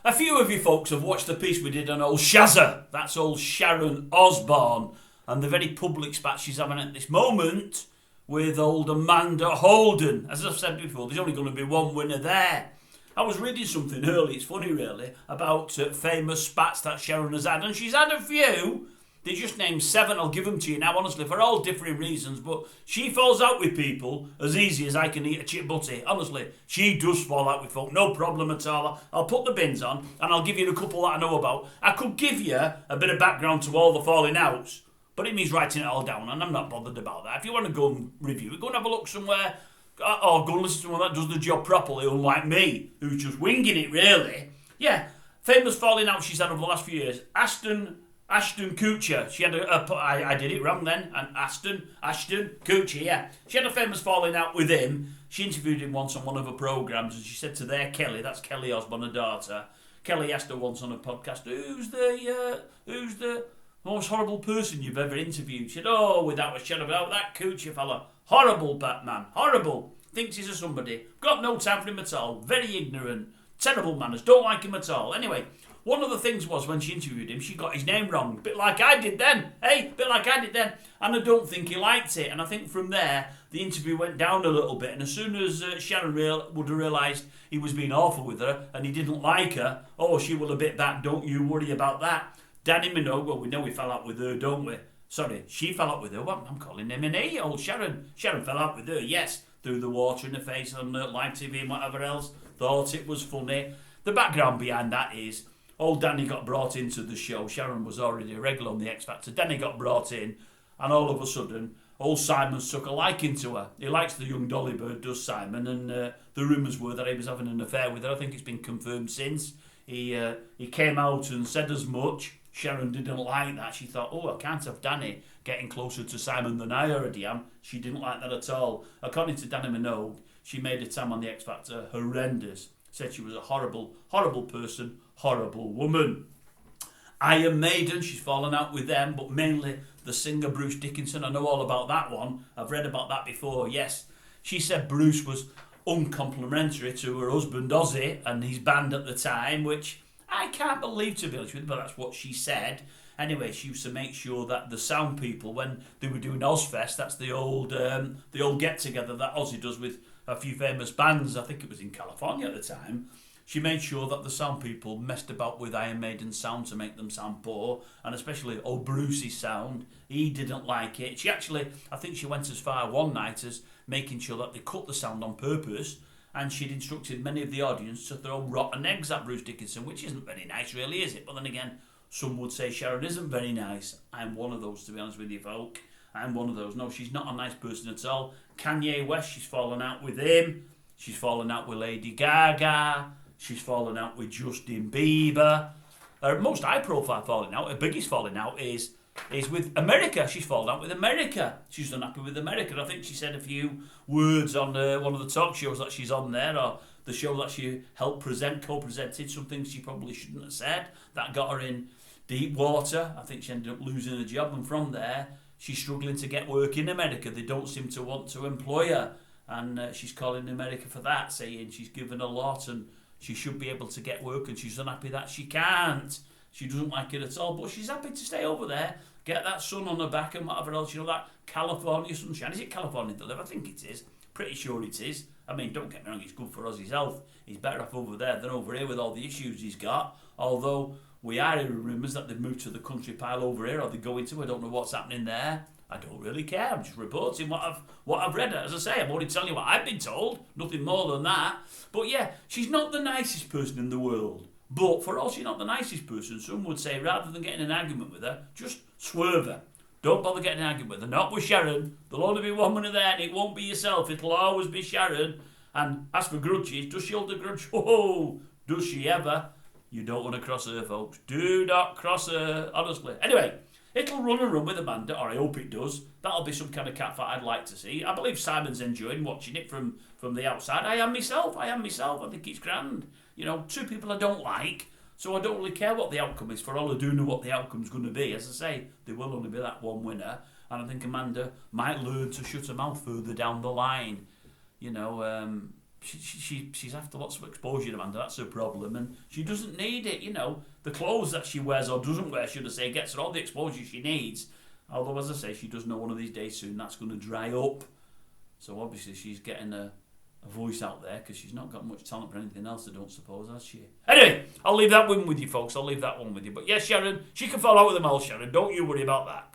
A few of you folks have watched the piece we did on old Shazza. That's old Sharon Osbourne. And the very public spat she's having at this moment with old Amanda Holden. As I've said before, there's only going to be one winner there. I was reading something early, it's funny really, about famous spats that Sharon has had. And she's had a few. They just named 7, I'll give them to you now, honestly, for all differing reasons. But she falls out with people as easy as I can eat a chip butty. Honestly, she does fall out with folk, no problem at all. I'll put the bins on and I'll give you a couple that I know about. I could give you a bit of background to all the falling outs, but it means writing it all down, and I'm not bothered about that. If you want to go and review it, go and have a look somewhere, or go and listen to someone that does the job properly, unlike me, who's just winging it, really. Yeah, famous falling out she's had over the last few years. Ashton Kutcher. She had I did it wrong then. And Ashton Kutcher, yeah. She had a famous falling out with him. She interviewed him once on one of her programmes, and she said to their Kelly, that's Kelly Osbourne, her daughter. Kelly asked her once on a podcast, who's the most horrible person you've ever interviewed? She said, without a shadow of a doubt, that Kutcher fella. Horrible Batman. Horrible. Thinks he's a somebody. Got no time for him at all. Very ignorant. Terrible manners. Don't like him at all. Anyway, one of the things was when she interviewed him, she got his name wrong. Bit like I did then. And I don't think he liked it. And I think from there, the interview went down a little bit. And as soon as Sharon would have realised he was being awful with her and he didn't like her, she will a bit back. Don't you worry about that. Danny Minogue, well, we know we fell out with her, don't we? Sorry, she fell out with her. Well, I'm calling him an E, old Sharon. Sharon fell out with her, yes. Threw the water in her face on live TV and whatever else. Thought it was funny. The background behind that is, old Danny got brought into the show. Sharon was already a regular on the X Factor. Danny got brought in, and all of a sudden, old Simon took a liking to her. He likes the young Dolly Bird, does Simon, and the rumours were that he was having an affair with her. I think it's been confirmed since. He came out and said as much. Sharon didn't like that. She thought, I can't have Danny getting closer to Simon than I already am. She didn't like that at all. According to Danny Minogue, she made a time on the X Factor horrendous. Said she was a horrible, horrible person, horrible woman. Iron Maiden, she's fallen out with them, but mainly the singer Bruce Dickinson. I know all about that one. I've read about that before, yes. She said Bruce was uncomplimentary to her husband Ozzy and his band at the time, which I can't believe, to be honest with you, but that's what she said. Anyway, she used to make sure that the sound people, when they were doing Ozfest, that's the old get-together that Ozzy does with a few famous bands, I think it was in California at the time, she made sure that the sound people messed about with Iron Maiden's sound to make them sound poor, and especially old Bruce's sound. He didn't like it. She actually, I think she went as far one night as making sure that they cut the sound on purpose, and she'd instructed many of the audience to throw rotten eggs at Bruce Dickinson, which isn't very nice really, is it? But then again, some would say Sharon isn't very nice. I'm one of those, to be honest with you folk. I'm one of those. No, she's not a nice person at all. Kanye West, she's fallen out with him. She's fallen out with Lady Gaga. She's fallen out with Justin Bieber. Her most high-profile falling out, her biggest falling out, is with America. She's fallen out with America. She's unhappy with America. I think she said a few words on one of the talk shows that she's on there, or the show that she helped co-presented, some things she probably shouldn't have said. That got her in deep water. I think she ended up losing her job, and from there, she's struggling to get work in America. They don't seem to want to employ her, and she's calling America for that, saying she's given a lot and she should be able to get work, and she's unhappy that she can't. She doesn't like it at all, but she's happy to stay over there, get that sun on her back and whatever else, that California sunshine. Is it California they live? I think it is. Pretty sure it is. I mean, don't get me wrong, it's good for Ozzy's health. He's better off over there than over here with all the issues he's got. Although, we are hearing rumours that they've moved to the country pile over here, or they're going to. I don't know what's happening there. I don't really care. I'm just reporting what I've read. As I say, I'm only telling you what I've been told. Nothing more than that. But yeah, she's not the nicest person in the world. But for all she's not the nicest person, some would say rather than getting an argument with her, just swerve her. Don't bother getting an argument with her. Not with Sharon. There'll only be one winner there, and it won't be yourself. It'll always be Sharon. And as for grudges, does she hold a grudge? Oh, does she ever? You don't want to cross her, folks. Do not cross her, honestly. Anyway, it'll run and run with Amanda, or I hope it does. That'll be some kind of catfight I'd like to see. I believe Simon's enjoying watching it from the outside. I am myself. I think it's grand. Two people I don't like, so I don't really care what the outcome is. For all I do know what the outcome's going to be. As I say, there will only be that one winner, and I think Amanda might learn to shut her mouth further down the line. she's after lots of exposure, Amanda. That's her problem, and she doesn't need it. You know, the clothes that she wears or doesn't wear, should I say, gets her all the exposure she needs. Although, as I say, she does know one of these days soon that's going to dry up. So obviously she's getting a voice out there because she's not got much talent for anything else, I don't suppose, has she? Anyway, I'll leave that one with you, folks. I'll leave that one with you. But yes, Sharon, she can fall out with them all, Sharon. Don't you worry about that.